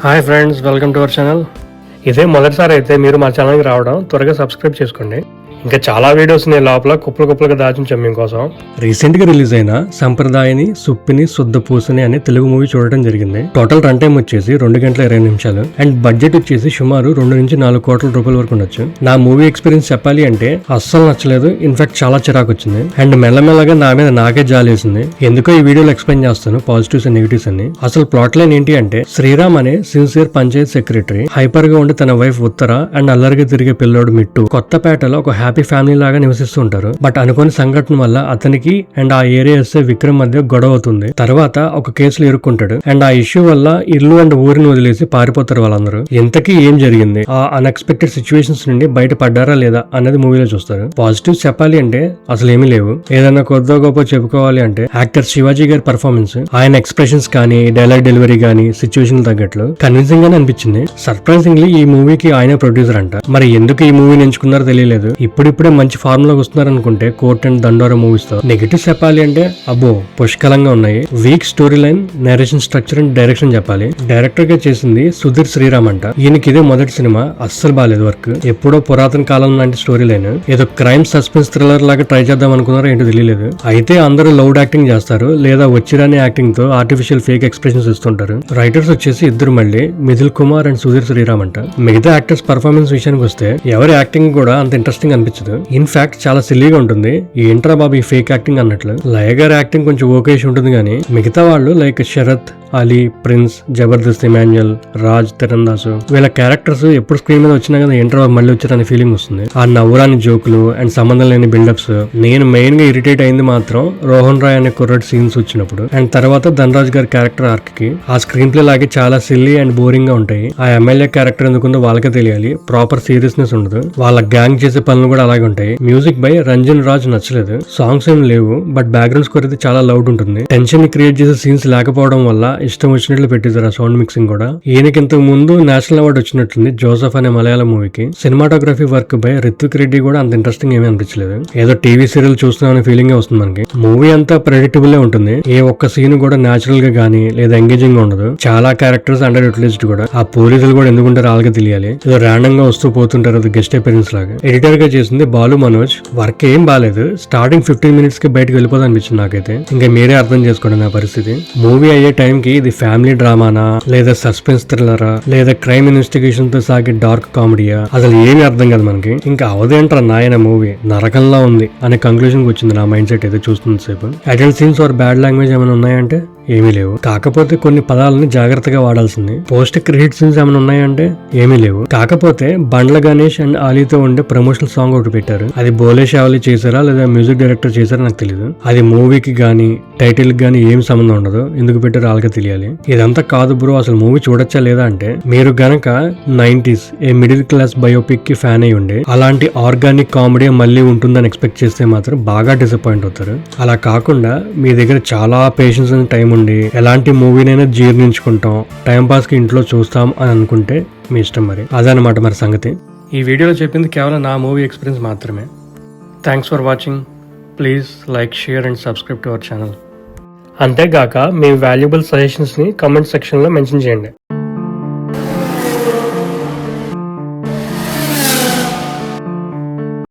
Hi friends, welcome to our channel. ఇదే మొదటిసారి అయితే మీరు మా ఛానల్కి రావడం, త్వరగా సబ్స్క్రైబ్ చేసుకోండి. ఇంకా చాలా వీడియోస్ నేను లోపల కుప్పలుగా దాచుంచాం మీకోసం. రీసెంట్ గా రిలీజ్ అయిన సంప్రదాయని సుప్పిని శుద్ధ పూసని అనే తెలుగు మూవీ చూడడం జరిగింది. టోటల్ రన్ టైం వచ్చేసి 2 గంటల 20 నిమిషాలు అండ్ బడ్జెట్ వచ్చేసి సుమారు 2 నుంచి 4 కోట్ల రూపాయల వరకు ఉండొచ్చు. నా మూవీ ఎక్స్పీరియన్స్ చెప్పాలి అంటే అస్సలు నచ్చలేదు. ఇన్ఫాక్ట్ చాలా చిరాకు వచ్చింది అండ్ మెల్లమెల్లగా నా మీద నాకే జాలేసింది. ఎందుకో ఈ వీడియోలో ఎక్స్ప్లెయిన్ చేస్తాను పాజిటివ్స్ అండ్ నెగిటివ్స్ అని. అసలు ప్లాట్ లైన్ ఏంటి అంటే, శ్రీరామ్ అనే సిన్సియర్ పంచాయత్ సెక్రటరీ హైపర్ గా ఉండి తన వైఫ్ ఉత్తర అండ్ అల్లరిగా తిరిగే పిల్లోడు మిట్టు కొత్తపేటలో ఒక హ్యాపీ ఫ్యామిలీ లాగా నివసిస్తూ ఉంటారు. బట్ అనుకోని సంఘటన వల్ల అతనికి అండ్ ఆ ఏరియా ఎస్ఐ విక్రమ్ మధ్య గొడవ అవుతుంది. తర్వాత ఒక కేసులో ఇరుక్కుంటాడు అండ్ ఆ ఇష్యూ వల్ల ఇల్లు అండ్ ఊరిని వదిలేసి పారిపోతారు వాళ్ళందరూ. ఎంతకీ ఏం జరిగింది, ఆ అన్ఎక్స్పెక్టెడ్ సిచ్యువేషన్స్ నుండి బయట పడ్డారా లేదా అన్నది మూవీలో చూస్తారు. పాజిటివ్స్ చెప్పాలి అంటే అసలు ఏమీ లేవు. ఏదైనా కొద్దో గొప్ప చెప్పుకోవాలి అంటే యాక్టర్ శివాజీ గారి పర్ఫార్మెన్స్, ఆయన ఎక్స్ప్రెషన్స్ కానీ డైలాగ్ డెలివరీ కానీ సిచ్యువేషన్ తగ్గట్లు కన్విన్సింగ్ గానే అనిపించింది. సర్ప్రైజింగ్లీ ఈ మూవీకి ఆయన ప్రొడ్యూసర్ అంట. మరి ఎందుకు ఈ మూవీని ఎంచుకున్నారో తెలియలేదు. ఇప్పుడిప్పుడే మంచి ఫార్ములా వస్తున్నారు అనుకుంటే కోర్ట్ అండ్ దండోరా మూవీస్ తో. నెగటివ్స్ చెప్పాలి అంటే అబ్బో పుష్కలంగా ఉన్నాయి. Week story line, narration structure and direction చెప్పాలి. డైరెక్టర్ గా చేసింది సుధీర్ శ్రీరామ్ అంట. ఈయనకి ఇదే మొదటి సినిమా, అస్సలు బాలేదు వర్క్. ఎప్పుడో పురాతన కాలం లాంటి స్టోరీ లైన్, ఏదో క్రైమ్ సస్పెన్స్ థ్రిల్లర్ లాగా ట్రై చేద్దాం అనుకున్నారో ఏంటో తెలియలేదు. అయితే అందరూ లౌడ్ యాక్టింగ్ చేస్తారు లేదా వచ్చిరాని యాక్టింగ్ తో ఆర్టిఫిషియల్ ఫేక్ ఎక్స్ప్రెషన్స్ ఇస్తుంటారు. రైటర్స్ వచ్చేసి ఇద్దరు మళ్ళీ మిథిల్ కుమార్ అండ్ సుధీర్ శ్రీరామ్ అంట. మిగతా యాక్టర్స్ పర్ఫార్మెన్స్ విషయానికి వస్తే ఎవరి యాక్టింగ్ కూడా అంత ఇంట్రెస్టింగ్ అనిపించదు. ఇన్ఫాక్ట్ చాలా సిల్లీగా ఉంటుంది. ఈ ఇంట్రా బాబు ఈ ఫేక్ యాక్టింగ్ అన్నట్లు. లయ గారి యాక్టింగ్ కొంచెం ఓకేష్ ఉంటుంది కానీ మిగతా వాళ్ళు లైక్ శరత్, అలీ, ప్రిన్స్, జబర్దస్త్, ఇమాన్యుయల్, రాజ్, తిరందాసు వీళ్ళ క్యారెక్టర్స్ ఎప్పుడు స్క్రీన్ మీద వచ్చినా కదా ఇంటర్ మళ్ళీ వచ్చారనే ఫీలింగ్ వస్తుంది. ఆ నవ్వురాని జోకులు అండ్ సంబంధం లేని బిల్డప్స్. నేను మెయిన్ గా ఇరిటేట్ అయింది మాత్రం రోహన్ రాయ్ అనే కుర్రాడు సీన్స్ వచ్చినప్పుడు అండ్ తర్వాత ధనరాజ్ గారి క్యారెక్టర్ ఆర్క్ కి ఆ స్క్రీన్ ప్లే లాగే చాలా సిల్లీ అండ్ బోరింగ్ గా ఉంటాయి. ఆ ఎమ్మెల్యే క్యారెక్టర్ ఎందుకుందో వాళ్ళకే తెలియాలి. ప్రాపర్ సీరియస్నెస్ ఉండదు. వాళ్ళ గ్యాంగ్ చేసే పనులు కూడా అలాగే ఉంటాయి. మ్యూజిక్ బై రంజన్ రాజ్ నచ్చలేదు. సాంగ్స్ ఏం లేవు బట్ బ్యాక్గ్రౌండ్ స్కోర్ అయితే చాలా లౌడ్ ఉంటుంది. టెన్షన్ ని క్రియేట్ చేసే సీన్స్ లేకపోవడం వల్ల ఇష్టం వచ్చినట్లు పెట్టేశారు ఆ సౌండ్ మిక్సింగ్ కూడా. ఈయనకి ఇంతకు ముందు నేషనల్ అవార్డు వచ్చినట్టుంది జోసఫ్ అనే మలయాళం మూవీకి. Cinematography work by Rithvik Reddy కూడా అంత ఇంట్రెస్టింగ్ ఏమీ అనిపించలేదు. ఏదో టీవీ సీరియల్ చూస్తున్నామనే ఫీలింగ్ వస్తుంది మనకి. మూవీ అంతా ప్రెడిక్టబుల్ ఉంటుంది. ఏ ఒక్క సీన్ కూడా నేచురల్ గా గానీ లేదా ఎంగేజింగ్ గా ఉండదు. చాలా క్యారెక్టర్స్ అండర్ యూటిలైజ్డ్ కూడా. ఆ పోలీసులు కూడా ఎందుకుంటారు వాళ్ళకి తెలియాలి. ఏదో ర్యాండమ్ గా వస్తూ పోతుంటారు. అది గెస్ట్ అపియరెన్స్ లాగా. ఎడిటర్ గా చేసింది బాలు మనోజ్. వర్క్ ఏం బాలేదు. స్టార్టింగ్ 15 మినిట్స్ కి బయటకు వెళ్ళిపోదు అనిపించింది నాకైతే. ఇంకా మీరే అర్థం చేసుకోండి నా పరిస్థితి. మూవీ అయ్యే టైం కి ఇది ఫ్యామిలీ డ్రామానా లేదా సస్పెన్స్ థ్రిల్లరా లేదా క్రైమ్ ఇన్వెస్టిగేషన్ తో సాగే డార్క్ కామెడీయా అసలు ఏమీ అర్థం కాదు మనకి. ఇంకా అవదేంట్రా నాయన మూవీ నరకంలా ఉంది అనే కంక్లూజన్ వచ్చింది నా మైండ్ సెట్ అయితే చూస్తున్న సేపు. Adult scenes or bad language ఏమైనా ఉన్నాయంటే ఏమీ లేవు. కాకపోతే కొన్ని పదాలని జాగ్రత్తగా వాడాల్సింది. పోస్ట్ క్రెడిట్ సీన్స్ ఏమైనా ఉన్నాయంటే ఏమీ లేవు. కాకపోతే బండ్ల గణేష్ అండ్ ఆలీతో ఉండే ప్రమోషనల్ సాంగ్ ఒకటి పెట్టారు. అది బోలే షావలి చేశారా లేదా మ్యూజిక్ డైరెక్టర్ చేశారా నాకు తెలియదు. అది మూవీకి గానీ టైటిల్ కి గానీ ఏం సంబంధం ఉండదు. ఎందుకు పెట్టారో వాళ్ళకే తెలియాలి. ఇదంతా కాదు బ్రో, అసలు మూవీ చూడొచ్చా లేదా అంటే, మీరు గనక 90s a middle class biopic కి ఫ్యాన్ అయి ఉండే అలాంటి ఆర్గానిక్ కామెడీ మళ్ళీ ఉంటుందని ఎక్స్పెక్ట్ చేస్తే మాత్రం బాగా డిసప్పాయింట్ అవుతారు. అలా కాకుండా మీ దగ్గర చాలా పేషెన్స్ అండ్ టైం ఉండి ఎలాంటి మూవీనైనా జీర్ణించుకుంటాం, టైం పాస్ కి ఇంట్లో చూస్తాం అని అనుకుంటే మీ ఇష్టం. మరి అదనమాట మరి సంగతి. ఈ వీడియోలో చెప్పింది కేవలం నా మూవీ ఎక్స్పీరియన్స్ మాత్రమే. Thanks for watching. Please like, share and subscribe to our channel. అంతేగాక మీ వాల్యుబుల్ సజెషన్స్ ని కామెంట్ సెక్షన్ లో మెన్షన్ చేయండి.